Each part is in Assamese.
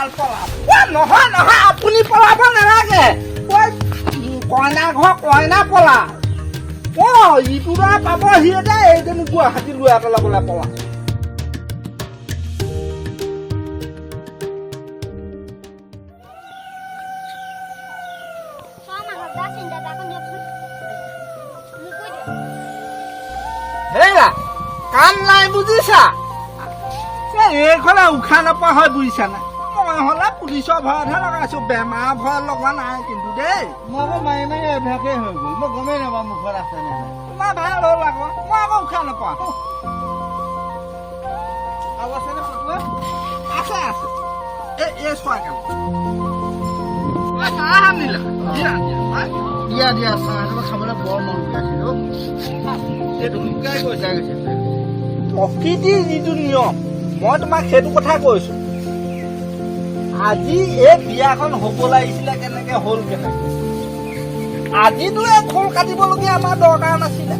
নহয় নহয় আপুনি পলাব নালাগে কইনা ঘৰ কইনা পলা ইটো দৰা পাবহি এতিয়া এইজন গুৱাহাটী লৰা পেলাবলৈ পলা হেৰা কাম নাই বুজিছা এইখনে উশাহ নোপোৱা হয় বুজিছা নাই মই হলে পুলিচৰ ভয়তহে লগাইছো বেমাৰ ভয় লগা নাই কিন্তু দেই মই আকৌ মাৰি মাৰি অভ্যাসেই হৈ গ'ল মই গমেই নাপাওঁ মুখত আছে নে নাই তোমাৰ ভাল হ'ল আকৌ মই আকৌ উশাহ নোপোৱা আৰু আছেনে ফটোৱা আছে আছে এই চোৱা কাম চাহ আনিলা দিয়া দিয়া চাহ একাপ খাবলৈ বৰ মন গৈ আছিল এইটো লুকাই গৈছে প্ৰকৃতিৰ যিটো নিয়ম মই তোমাক সেইটো কথা কৈছো আজি এই বিয়াখন হ'ব লাগিছিলে কেনেকে হ'ল কেনেকে আজিতো এই খোল কাটিবলগীয়া আমাৰ দৰকাৰ নাছিলে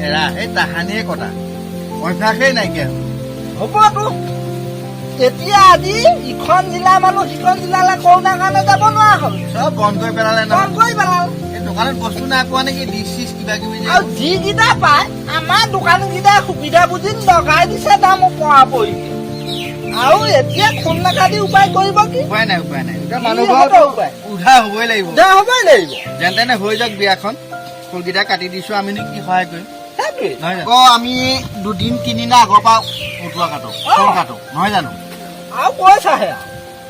এৰা এই তাহানিয়ে কথা অভ্যাসেই নাইকিয়া হ'বতো এতিয়া আজি ইখন জিলাৰ মানুহ সিখন জিলালৈ কৰোণাৰ কাৰণে যাব নোৱাৰা হ'ল চব বন্ধ কৰি পেলালে বন্ধ কৰি পেলাল এই দোকানত বস্তু নাই পোৱা নেকি ডিচ চিচ কিবা কিবি আৰু যিকেইটা পায় আমাৰ দোকানকেইটাই সুবিধা বুজি লগাই দিছে দাম পৰা পৰি আৰু এতিয়া খোল নাকাটি উপায় কৰিব কি উপায় নাই এতিয়া মানুহ উপায় উধাৰ হ'বই লাগিব হ'বই লাগিব যেন তেনে হৈ যাওক বিয়াখন খোলকেইটা কাটি দিছো আমিনো কি সহায় কৰিম সেইটোৱে নহয় আকৌ আমি দুদিন তিনিদিনৰ আগৰ পৰা উঠোৱা কাটো খোল কাটো নহয় জানো আৰু কৈছাহে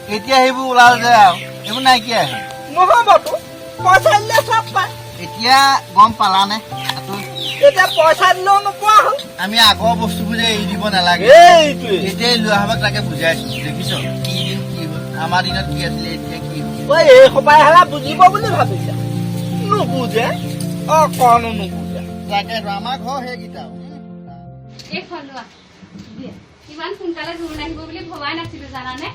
এতিয়া সেইবোৰ ওলাল যে আৰু এইবোৰ নাইকিয়া আহে নহ'বতো পইচা দিলে চব পায় এতিয়া গম পালানে এতিয়া পইচা দিলেও নোপোৱা হ'ল আমি আগৰ বস্তুবোৰ যে এৰি দিব নালাগে এইটোৱে এতিয়াই লোৱা হবাক তাকে বুজাইছো দেখিছ কি দিন কি হ'ল আমাৰ দিনত কি আছিলে এতিয়া কি হ'ল এই সোপাই হেলা বুজিব বুলি ভাবিছা নুবুজে অকণো নুবুজে তাকেতো আমাৰ ঘৰ সেইকেইটা ইমান সোনকালে জোৰোণ আহিব বুলি ভবাই নাছিলো জানানে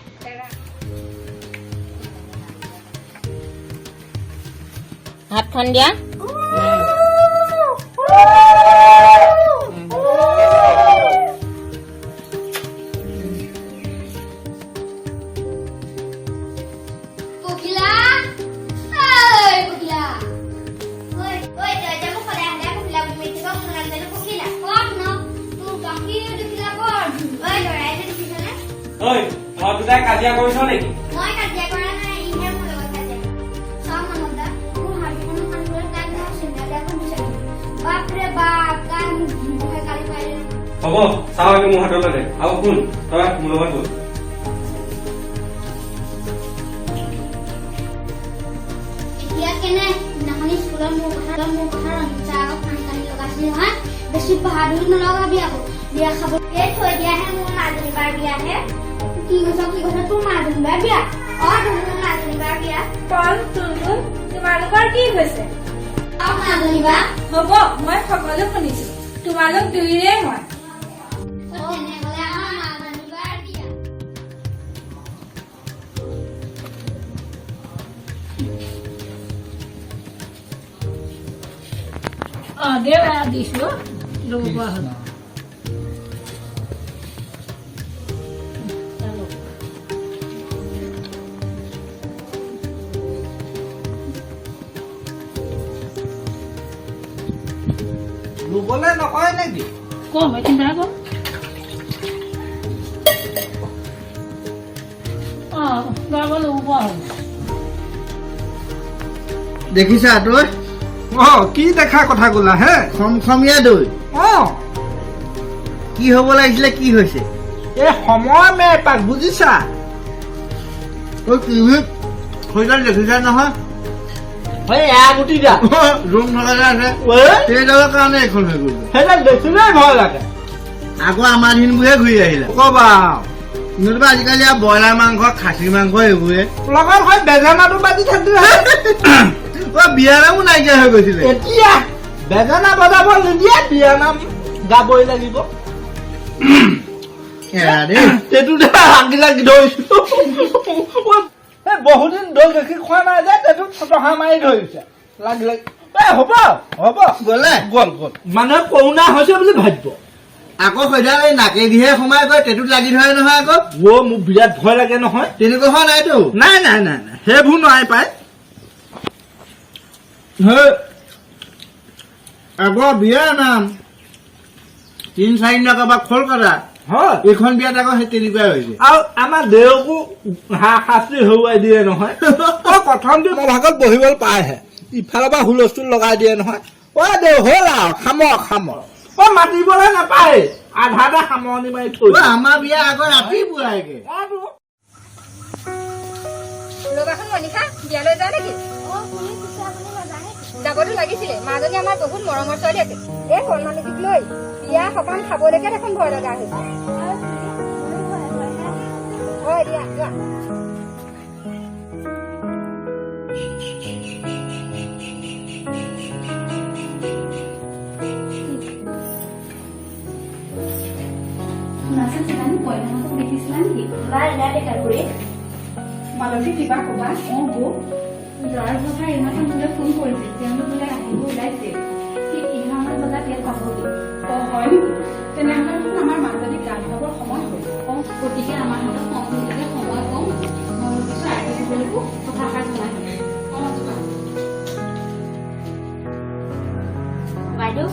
ভাতখন দিয়া কাজিয়া কৰিছ নেকি মই কাজিয়া কৰা নাই ইহে মোৰ লগত কাজিয়া চাও মনদা মোৰ হাবিখন মানুহৰ কান ধৰা চিন্তাখন বিচাৰি বাপৰে বাপ কান মুখে কালি পাইলে হ'ব চাও আমি মোৰ হাতত দে আৰু শুন তই মোৰ লগত বল এতিয়া কেনে নামনি স্কুলৰ মোৰ কথা ৰঞ্জা আৰু খানকানি লগাইছিল নহয় বেছি বাহাদুৰ নলগাবি আকৌ বিয়া খাব এই থৈ দিয়াহে মোৰ মাজনী বাৰ বিয়াহে কি কৈছ তোৰ মাজনী বাৰ বিয়া তোৰ মাজনী বাৰ বিয়া কল তুলতুল তোমালোকৰ কি হৈছে মাজনী বা হ'ব মই সকলো শুনিছো তোমালোক দুয়োৰে মই তেনেহলে আমাৰ মাজনী বাৰ বিয়া দেৱা দিছো ল'ব হ'ল ৰুবলৈ নকয় নেকি কম চিন্তা কম গাব ল'ব হ'ল দেখিছা তই কি দেখা কথা ক'লা হে খমখমীয়া দৈ কি হ'ব লাগিছিলে কি হৈছে এই সময় মে পাক বুজিছা টিভিত সেইডাল দেখিছা নহয় গুটি দিয়া ৰুম থকা যে আছে সেইডালৰ কাৰণে এইখন হৈ গ'ল সেইডাল দেখিলেই ভয় লাগে আকৌ আমাৰ দিনবোৰহে ঘূৰি আহিলে ক'বা নতুবা আজিকালি আৰু ব্ৰইলাৰ মাংস খাচী মাংস এইবোৰে লগত হয় বেজানাটো বাজি থাকিলে বিয়া নামো নাইকিয়া হৈ গৈছিলে এতিয়া বেজানা বজাব নিদিয়ে বিয়া নাম গাবই লাগিব বহুদিন দৈ গাখীৰ খোৱা নাই যে তেটোত ফটহা মাৰি ধৰিছে লাগিলে হ'ব হ'ব গ'লে গ'ল মানুহে কৰোণা হৈছে বুলি ভাবিব আকৌ সৈদাল এই নাকেদিহে সোমাই গৈ টেটুত লাগি ধৰে নহয় আকৌ মোৰ বিৰাট ভয় লাগে নহয় তেনেকুৱা হোৱা নাইতো নাই সেইবোৰ নাই পাই আগৰ বিয়াৰ নাম 3-4 দিনৰ কাৰোবাক খোল কটা হয় এইখন বিয়াত আকৌ সেই তেনেকুৱাই হৈছে আৰু আমাৰ দেউকো শাস্তি হৰুৱাই দিয়ে নহয় প্ৰথমটো মোৰ ভাগত বহিবলৈ পায়হে ইফালৰ পৰা হুলস্থুল লগাই দিয়ে নহয় দেউ হ'ল আৰু খামৰ মাতিবলৈ নাপায় আধাতে সামৰণি মাৰি থৈ আমাৰ বিয়া আগৰ ৰাতিপুৱাইকে ৰবাচোন মনিষা বিয়ালৈ যায় নেকি যাবতো লাগিছিলে মাজনী আমাৰ বহুত মৰমৰ ছোৱালী আছে এই কণমানিক লৈ বিয়া সকাম খাবলৈকে দেখোন ভয় লগা হৈছে হয় দিয়া যোৱা মালতী কিবা কবা বৌ ল'ৰাৰ কথা ইহঁতে মোলৈ ফোন কৰিছিল তেওঁলোক বোলে আহিব ওলাইছে ঠিক 11মান বজাত ইয়াত পাবহি হয় নেকি তেনেহ'লে আমাৰ মাজনী গা ধুবৰ সময় হ'ল গতিকে আমাৰ হাতত সম্পূৰ্ণকৈ সময় কম মই পিছত আহি দিবলৈকো কথাষাৰ জনাই বাইদেউ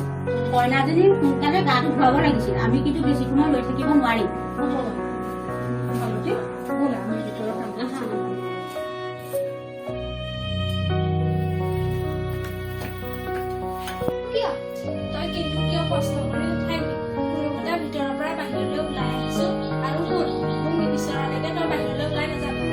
কইনাজনী সোনকালে গাটো ধুৱাব লাগিছিল আমি কিন্তু বেছি সময় লৈ থাকিব নোৱাৰিম মালতী ব'লা আমি ভিতৰৰ কাম তই কিন্তু কিয় কষ্ট কৰি নাথাকিবি কোনোমতে ভিতৰৰ পৰা বাহিৰলৈ ওলাই আহিছো আৰু শুন মোক নিবিচৰালৈকে তই বাহিৰলৈ ওলাই নাযাবি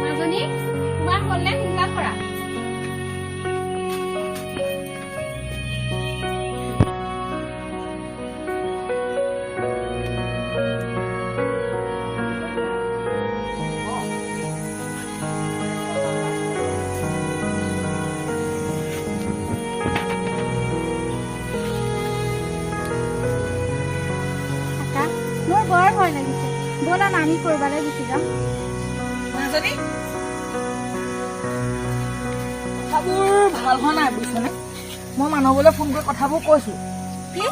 মাজনী তোমাৰ হ'লনে সোনকাল কৰা মোৰ বৰ ভয় লাগিছে ব'লা না আমি কৰবালৈ গুচি যাম মাজনী কথাবোৰ ভাল হোৱা নাই বুজিছনে মই মানৱলৈ ফোন কৰি কথাবোৰ কৈছো কি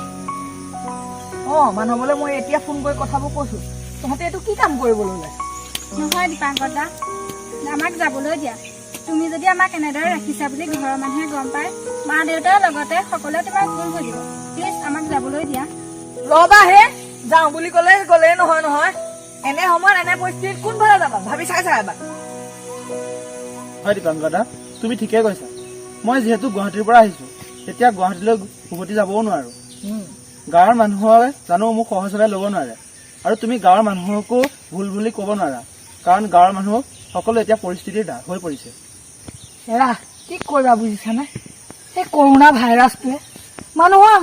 মানৱলৈ মই এতিয়া ফোন কৰি কথাবোৰ কৈছো তহঁতে এইটো কি কাম কৰিবলৈ ওলাইছ নহয় দীপাংকৰ দা আমাক যাবলৈ দিয়া তুমি যদি আমাক এনেদৰে ৰাখিছা বুলি ঘৰৰ মানুহে গম পায় মা দেউতাৰ লগতে সকলোৱে তোমাক ভুল বুজিব প্লিজ আমাক যাবলৈ দিয়া ৰবা হে যাওঁ বুলি ক'লে গ'লেই নহয় এনে সময়ত এনে পৰিস্থিতিত কোনফালে যাবা ভাবি চাই এবাৰ হয় দীপাংকৰ দা তুমি ঠিকে কৈছা মই যিহেতু গুৱাহাটীৰ পৰা আহিছো এতিয়া গুৱাহাটীলৈ উভতি যাবও নোৱাৰো গাঁৱৰ মানুহৰ জানো মোক সহজভাৱে ল'ব নোৱাৰে আৰু তুমি গাঁৱৰ মানুহকো ভুল বুলি ক'ব নোৱাৰা কাৰণ গাঁৱৰ মানুহ সকলো এতিয়া পৰিস্থিতিৰ হৈ পৰিছে এৰা কি কৰিবা বুজিছানে এই কৰোণা ভাইৰাছটোৱে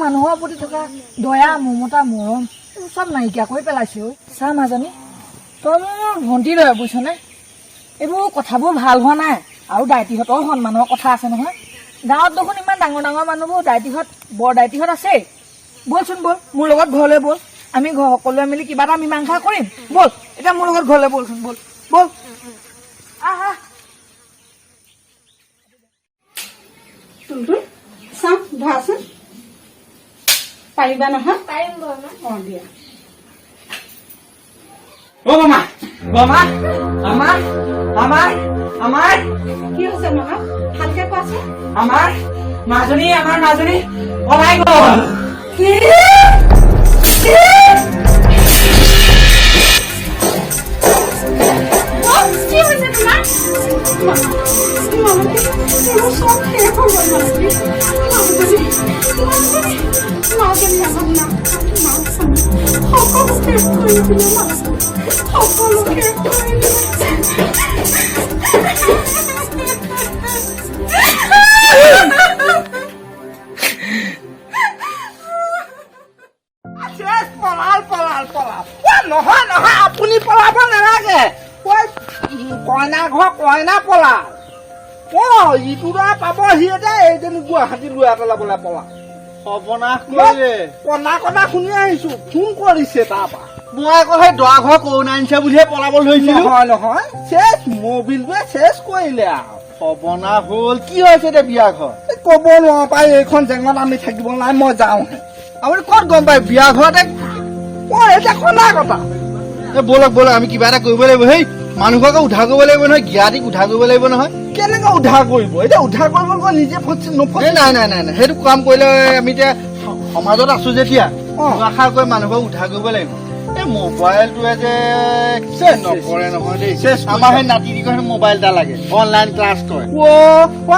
মানুহৰ প্ৰতি থকা দয়া মমতা মৰম চব নাইকিয়া কৰি পেলাইছে চা মাজনী তই মোৰ ভণ্টি দৰে বুজিছনে এইবোৰ কথাবোৰ ভাল হোৱা নাই আৰু দায়িত্বহঁতৰ সন্মানৰ কথা আছে নহয় গাঁৱত দেখোন ইমান ডাঙৰ মানুহবোৰ বৰ দায়িত্বহঁত আছেই ব'লচোন ব'ল মোৰ লগত ঘৰলৈ ব'ল আমি সকলোৱে মিলি কিবা এটা মীমাংসা কৰিম ব'ল এতিয়া মোৰ লগত ঘৰলৈ ব'লচোন ব'ল আহা তুলতুল চাওঁ ধৰাচোন পাৰিবা নহয় পাৰিম বৰমা দিয়া আমাৰ কি হৈছে মামা ভালকে কোৱাচোন আমাৰ মাজনী ওলাই গ'ল কি হৈছে তোমাৰ চব শেষ হৈ গ'ল মাজনী আমাৰ না সকলো শেষ কৰি দিলে সকলো শেষ কৰি দিলে নহয় আপুনি পলাব নালাগে কইনা ঘৰ কইনা পলা ইটো দৰা পাব সিহঁতে এইজনী গুৱাহাটী লৈ পেলাবলৈ পলা সৰ্বনাশ কৰিলে কনা শুনি আহিছো ফোন কৰিছে তাৰপৰা মই আকৌ সেই দৰা ঘৰ কৰোণা আনিছে বুলিহে পলাব ধৰিছিলো নহয় চেচ মবিলটোৱে চেচ কৰিলে আৰু সৰ্বনাশ হ'ল কি হৈছে এতিয়া বিয়া ঘৰ ক'ব নোৱাৰো পাই এইখন জেঙত আমি থাকিব নাই মই যাওঁহে আপুনি ক'ত গম পায় বিয়া ঘৰতে এতিয়া কলা কথা ব'লক আমি কিবা এটা কৰিব লাগিব সেই মানুহকে উদ্ধাৰ কৰিব লাগিব নহয় জ্ঞাতিক উদ্ধাৰ কৰিব লাগিব নহয় কেনেকে উদ্ধাৰ কৰিব এতিয়া উদ্ধাৰ কৰিব গৈ নিজে নফচে নাই সেইটো কাম কৰিলে আমি এতিয়া সমাজত আছো যেতিয়া আশা কৰি মানুহক উদ্ধাৰ কৰিব লাগিব এই মোবাইলটোৱে যে নকৰে নহয় দেই আমাৰ সেই নাতিনিকৈ মোবাইল এটা লাগে অনলাইন ক্লাছ কৰে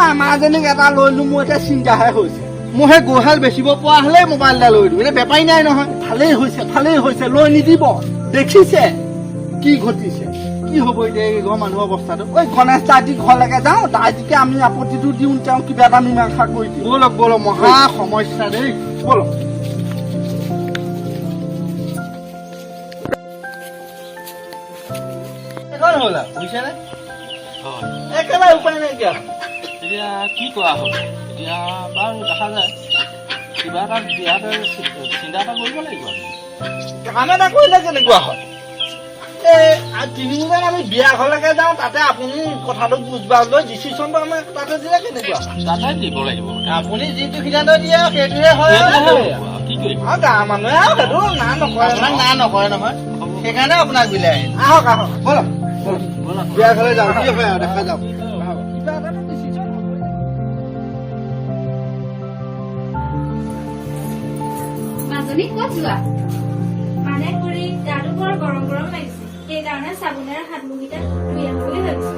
আমাৰ যেনেক এটা লৈলো মোৰ এতিয়া চিন্তাহে হৈছে মোৰ সেই গোহাল বেচিব পৰা হলে মোবাইল এটা লৈ দিওঁ এতিয়া বেপাৰী নাই নহয় ভালেই হৈছে লৈ নিদিব দেখিছে কি ঘটিছে কি হব এতিয়া এই ঘৰ মানুহৰ অৱস্থাটো ঐ গণেশ দাদি ঘৰলৈকে যাওঁ দাদিকে আমি আপত্তিটো দিওঁ তেওঁ কিবা এটা মীমাংসা কৰি দিওঁ ব'লক মহা সমস্যা দেই ব'লক হ'ল বুজিছে নে একেবাৰে উপায় নাইকিয়া এতিয়া কি কৰা হ'ব এতিয়া বাৰু দেখা যায় কিবা এটা বিয়াতে চিন্তা এটা কৰিব লাগিব কাম এটা কৰিলে কেনেকুৱা হয় তিনিজন আমি বিয়া ঘৰলৈকে যাওঁ তাতে আপুনি কথাটো বুজবা লৈ ডিচিশ্যনটো আমাক তাতে দিলে কেনেকুৱা তাতে দিব লাগিব আপুনি যিটো সিদ্ধান্ত দিয়ে সেইটোহে হয় কি কৰিম আৰু গাঁৱৰ মানুহে আৰু সেইটো না নকৰে নহয় সেইকাৰণে আপোনাক বিলাই আহিল আহক ব'লক বিয়া ঘৰলৈ যাওঁ কি হয় আৰু দেখা যাওক মাজনী ক'ত যোৱা মানে কৰি গাটো বৰ গৰম লাগিছে সেইকাৰণে চাবোনেৰে হাত মুগিটা ধুই আহো বুলি ভাবিছো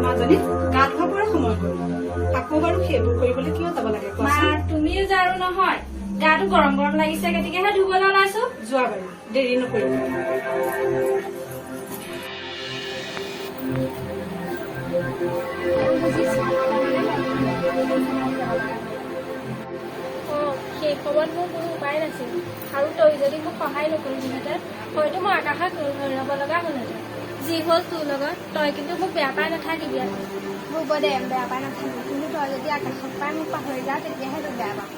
মাজনী গাত ধোৱাৰ সময় গ'ল আকৌ বাৰু সেইবোৰ কৰিবলৈ কিয় যাব লাগে মা তুমিও জানো নহয় গাটো গৰম লাগিছে গতিকেহে ধুবলৈ ওলাইছো যোৱা বাৰু দেৰি নকৰিব সেই সময়ত মোৰ কোনো উপায় নাছিল আৰু তই যদি মোক সহায় নকৰিলিহেঁতেন হয়তো মই আকাশক ধৰি ল'ব লগা হ'লহেঁতেন যি হ'ল তোৰ লগত তই কিন্তু মোক বেয়া পাই নাথাকিবি হ'ব দে বেয়া পাই নাথাকিবি কিন্তু তই যদি আকাশক পাই মোক পাহৰি যাওঁ তেতিয়াহে তোক বেয়া পাওঁ